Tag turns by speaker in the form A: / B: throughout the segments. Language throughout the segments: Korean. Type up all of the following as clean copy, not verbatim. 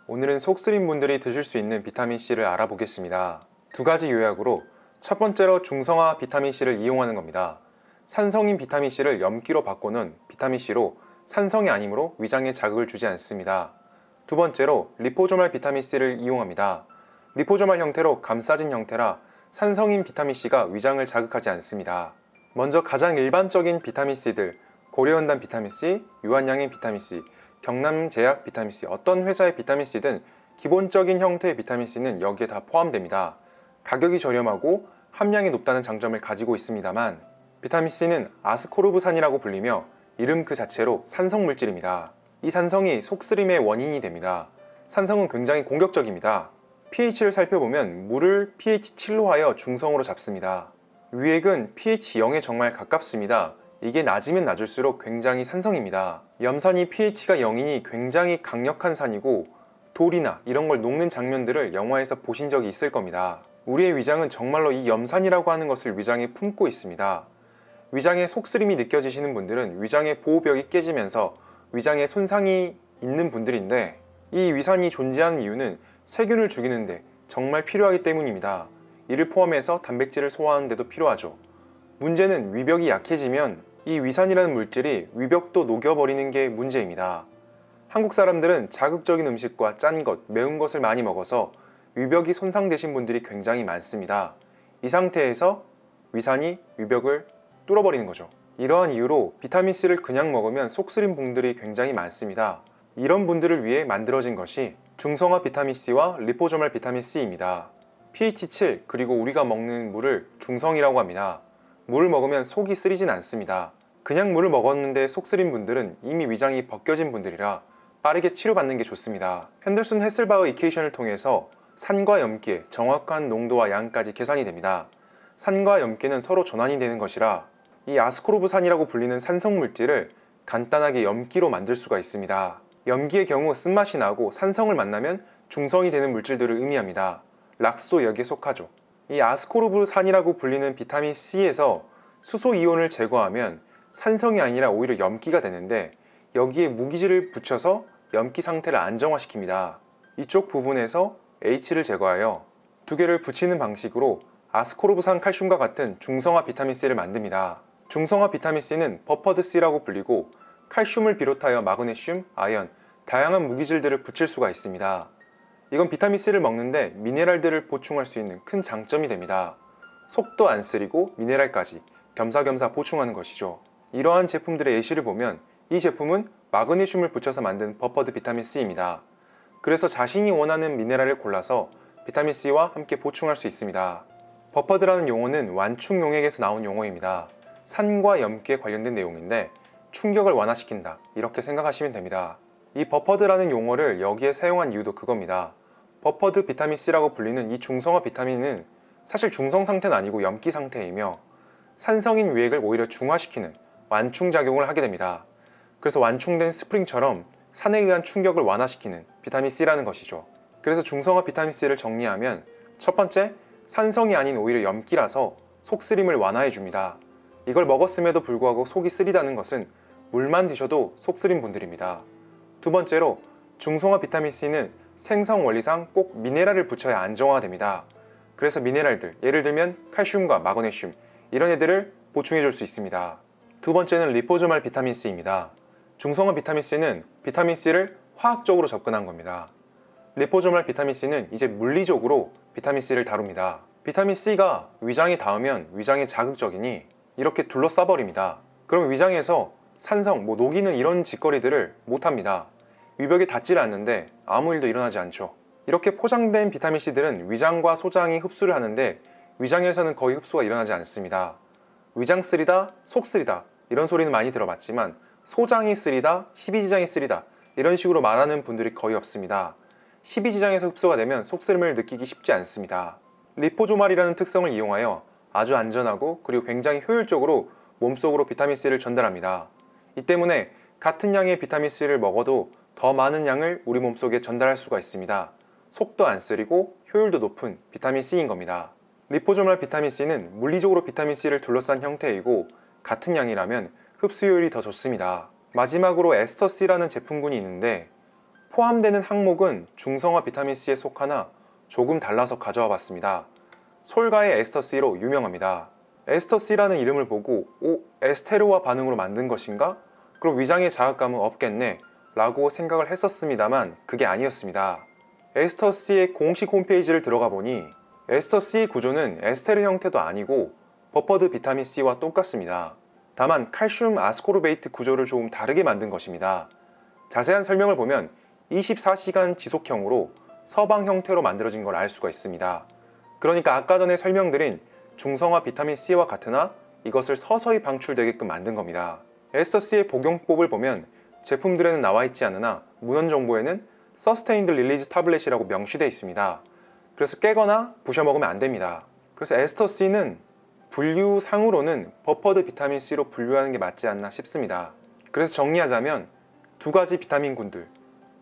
A: 오늘은 속 쓰린 분들이 드실 수 있는 비타민C를 알아보겠습니다. 두 가지 요약으로 첫 번째로 중성화 비타민C를 이용하는 겁니다. 산성인 비타민C를 염기로 바꿔놓은 비타민C로 산성이 아니므로 위장에 자극을 주지 않습니다. 두 번째로 리포소말 비타민C를 이용합니다. 리포소말 형태로 감싸진 형태라 산성인 비타민C가 위장을 자극하지 않습니다. 먼저 가장 일반적인 비타민C들, 고려은단 비타민C, 유한양행 비타민C, 경남제약 비타민C, 어떤 회사의 비타민C든 기본적인 형태의 비타민C는 여기에 다 포함됩니다. 가격이 저렴하고 함량이 높다는 장점을 가지고 있습니다만 비타민C는 아스코르브산이라고 불리며 이름 그 자체로 산성물질입니다. 이 산성이 속쓰림의 원인이 됩니다. 산성은 굉장히 공격적입니다. pH를 살펴보면 물을 pH 7로 하여 중성으로 잡습니다. 위액은 pH 0에 정말 가깝습니다. 이게 낮으면 낮을수록 굉장히 산성입니다. 염산이 pH가 0이니 굉장히 강력한 산이고 돌이나 이런 걸 녹는 장면들을 영화에서 보신 적이 있을 겁니다. 우리의 위장은 정말로 이 염산이라고 하는 것을 위장에 품고 있습니다. 위장에 속쓰림이 느껴지시는 분들은 위장의 보호벽이 깨지면서 위장에 손상이 있는 분들인데 이 위산이 존재하는 이유는 세균을 죽이는데 정말 필요하기 때문입니다. 이를 포함해서 단백질을 소화하는 데도 필요하죠. 문제는 위벽이 약해지면 이 위산이라는 물질이 위벽도 녹여버리는 게 문제입니다. 한국 사람들은 자극적인 음식과 짠 것, 매운 것을 많이 먹어서 위벽이 손상되신 분들이 굉장히 많습니다. 이 상태에서 위산이 위벽을 뚫어버리는 거죠. 이러한 이유로 비타민C를 그냥 먹으면 속쓰린 분들이 굉장히 많습니다. 이런 분들을 위해 만들어진 것이 중성화 비타민C와 리포소말 비타민C입니다. pH 7 그리고 우리가 먹는 물을 중성이라고 합니다. 물을 먹으면 속이 쓰리진 않습니다. 그냥 물을 먹었는데 속 쓰린 분들은 이미 위장이 벗겨진 분들이라 빠르게 치료받는 게 좋습니다. 핸들슨 헤슬바흐 이퀘이션을 통해서 산과 염기의 정확한 농도와 양까지 계산이 됩니다. 산과 염기는 서로 전환이 되는 것이라 이 아스코르브산이라고 불리는 산성물질을 간단하게 염기로 만들 수가 있습니다. 염기의 경우 쓴맛이 나고 산성을 만나면 중성이 되는 물질들을 의미합니다. 락스도 여기에 속하죠. 이 아스코르브산이라고 불리는 비타민C에서 수소이온을 제거하면 산성이 아니라 오히려 염기가 되는데 여기에 무기질을 붙여서 염기 상태를 안정화시킵니다. 이쪽 부분에서 H를 제거하여 두 개를 붙이는 방식으로 아스코르브산 칼슘과 같은 중성화 비타민C를 만듭니다. 중성화 비타민C는 버퍼드C라고 불리고 칼슘을 비롯하여 마그네슘, 아연, 다양한 무기질들을 붙일 수가 있습니다. 이건 비타민C를 먹는데 미네랄들을 보충할 수 있는 큰 장점이 됩니다. 속도 안 쓰리고 미네랄까지 겸사겸사 보충하는 것이죠. 이러한 제품들의 예시를 보면 이 제품은 마그네슘을 붙여서 만든 버퍼드 비타민C입니다. 그래서 자신이 원하는 미네랄을 골라서 비타민C와 함께 보충할 수 있습니다. 버퍼드라는 용어는 완충 용액에서 나온 용어입니다. 산과 염기에 관련된 내용인데 충격을 완화시킨다 이렇게 생각하시면 됩니다. 이 버퍼드라는 용어를 여기에 사용한 이유도 그겁니다. 버퍼드 비타민C라고 불리는 이 중성화 비타민은 사실 중성 상태는 아니고 염기 상태이며 산성인 위액을 오히려 중화시키는 완충작용을 하게 됩니다. 그래서 완충된 스프링처럼 산에 의한 충격을 완화시키는 비타민C라는 것이죠. 그래서 중성화 비타민C를 정리하면 첫 번째, 산성이 아닌 오히려 염기라서 속쓰림을 완화해 줍니다. 이걸 먹었음에도 불구하고 속이 쓰리다는 것은 물만 드셔도 속쓰린 분들입니다. 두 번째로 중성화 비타민C는 생성 원리상 꼭 미네랄을 붙여야 안정화가 됩니다. 그래서 미네랄들, 예를 들면 칼슘과 마그네슘 이런 애들을 보충해 줄 수 있습니다. 두 번째는 리포소말 비타민C입니다. 중성화 비타민C는 비타민C를 화학적으로 접근한 겁니다. 리포소말 비타민C는 이제 물리적으로 비타민C를 다룹니다. 비타민C가 위장에 닿으면 위장에 자극적이니 이렇게 둘러싸 버립니다. 그럼 위장에서 산성, 녹이는 이런 짓거리들을 못합니다. 위벽에 닿질 않는데 아무 일도 일어나지 않죠. 이렇게 포장된 비타민C들은 위장과 소장이 흡수를 하는데 위장에서는 거의 흡수가 일어나지 않습니다. 위장 쓰리다, 속 쓰리다 이런 소리는 많이 들어봤지만 소장이 쓰리다, 십이지장이 쓰리다 이런 식으로 말하는 분들이 거의 없습니다. 십이지장에서 흡수가 되면 속쓰림을 느끼기 쉽지 않습니다. 리포소말이라는 특성을 이용하여 아주 안전하고 그리고 굉장히 효율적으로 몸속으로 비타민C를 전달합니다. 이 때문에 같은 양의 비타민C를 먹어도 더 많은 양을 우리 몸속에 전달할 수가 있습니다. 속도 안 쓰리고 효율도 높은 비타민C인 겁니다. 리포소말 비타민C는 물리적으로 비타민C를 둘러싼 형태이고 같은 양이라면 흡수효율이 더 좋습니다. 마지막으로 에스터C라는 제품군이 있는데 포함되는 항목은 중성화 비타민C에 속하나 조금 달라서 가져와 봤습니다. 솔가의 에스터C로 유명합니다. 에스터C라는 이름을 보고 에스테르와 반응으로 만든 것인가? 그럼 위장의 자극감은 없겠네 라고 생각을 했었습니다만 그게 아니었습니다. 에스터C의 공식 홈페이지를 들어가 보니 에스터C 구조는 에스테르 형태도 아니고 버퍼드 비타민C와 똑같습니다. 다만 칼슘 아스코르베이트 구조를 좀 다르게 만든 것입니다. 자세한 설명을 보면 24시간 지속형으로 서방 형태로 만들어진 걸 알 수가 있습니다. 그러니까 아까 전에 설명드린 중성화 비타민C와 같으나 이것을 서서히 방출되게끔 만든 겁니다. 에스터C의 복용법을 보면 제품들에는 나와 있지 않으나 문헌 정보에는 Sustained Release Tablet이라고 명시되어 있습니다. 그래서 깨거나 부셔 먹으면 안 됩니다. 그래서 에스터C는 분류상으로는 버퍼드 비타민C로 분류하는 게 맞지 않나 싶습니다. 그래서 정리하자면 두 가지 비타민군들,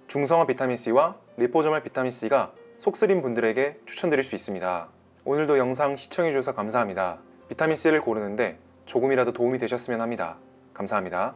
A: 중성화 비타민C와 리포소말 비타민C가 속쓰린 분들에게 추천드릴 수 있습니다. 오늘도 영상 시청해주셔서 감사합니다. 비타민C를 고르는데 조금이라도 도움이 되셨으면 합니다. 감사합니다.